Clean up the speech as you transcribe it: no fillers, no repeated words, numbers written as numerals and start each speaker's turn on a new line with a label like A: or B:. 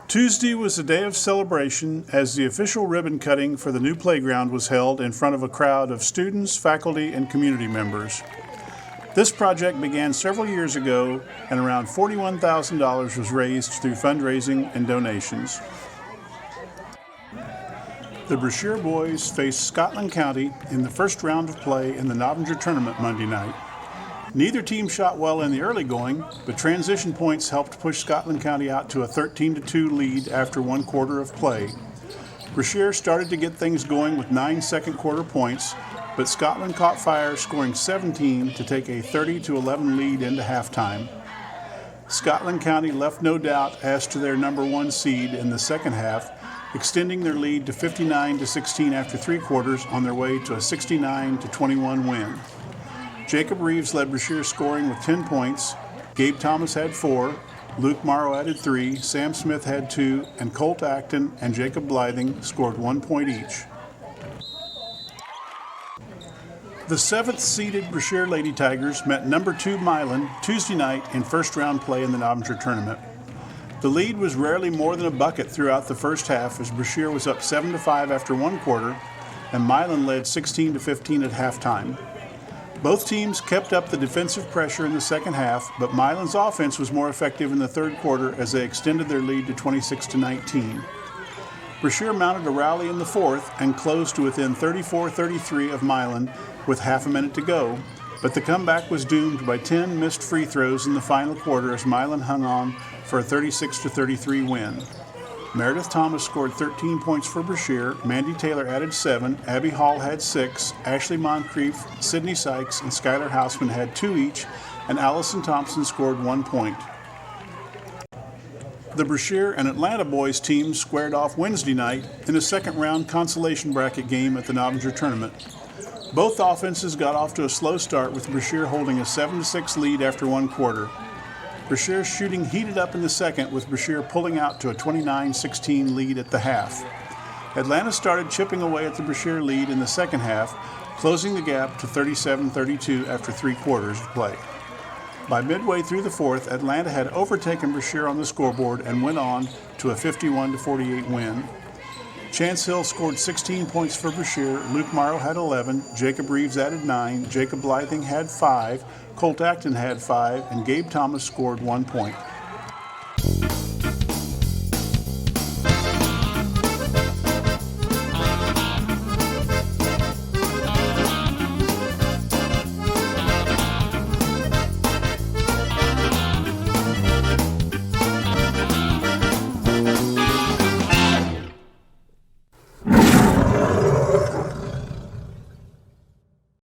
A: Tuesday was a day of celebration as the official ribbon cutting for the new playground was held in front of a crowd of students, faculty, and community members. This project began several years ago, and around $41,000 was raised through fundraising and donations. The Brashear boys faced Scotland County in the first round of play in the Novinger tournament Monday night. Neither team shot well in the early going, but transition points helped push Scotland County out to a 13-2 lead after one quarter of play. Brashear started to get things going with 9 second quarter points, but Scotland caught fire, scoring 17 to take a 30-11 lead into halftime. Scotland County left no doubt as to their number one seed in the second half, extending their lead to 59-16 after three quarters on their way to a 69-21 win. Jacob Reeves led Brashear scoring with 10 points. Gabe Thomas had 4, Luke Morrow added 3, Sam Smith had 2, and Colt Acton and Jacob Blything scored 1 point each. The 7th-seeded Brashear Lady Tigers met number 2 Milan Tuesday night in first-round play in the Novinger tournament. The lead was rarely more than a bucket throughout the first half as Brashear was up 7-5 after one quarter, and Milan led 16-15 at halftime. Both teams kept up the defensive pressure in the second half, but Milan's offense was more effective in the third quarter as they extended their lead to 26-19. Brashear mounted a rally in the fourth and closed to within 34-33 of Milan with half a minute to go, but the comeback was doomed by 10 missed free throws in the final quarter as Milan hung on for a 36-33 win. Meredith Thomas scored 13 points for Brashear, Mandy Taylor added 7, Abby Hall had 6, Ashley Moncrief, Sydney Sykes, and Skylar Hausman had 2 each, and Allison Thompson scored 1 point. The Brashear and Atlanta boys teams squared off Wednesday night in a second-round consolation bracket game at the Novinger tournament. Both offenses got off to a slow start with Brashear holding a 7-6 lead after one quarter. Brashear's shooting heated up in the second, with Brashear pulling out to a 29-16 lead at the half. Atlanta started chipping away at the Brashear lead in the second half, closing the gap to 37-32 after three quarters of play. By midway through the fourth, Atlanta had overtaken Brashear on the scoreboard and went on to a 51-48 win. Chance Hill scored 16 points for Brashear, Luke Morrow had 11, Jacob Reeves added 9, Jacob Blything had 5, Colt Acton had 5, and Gabe Thomas scored 1 point.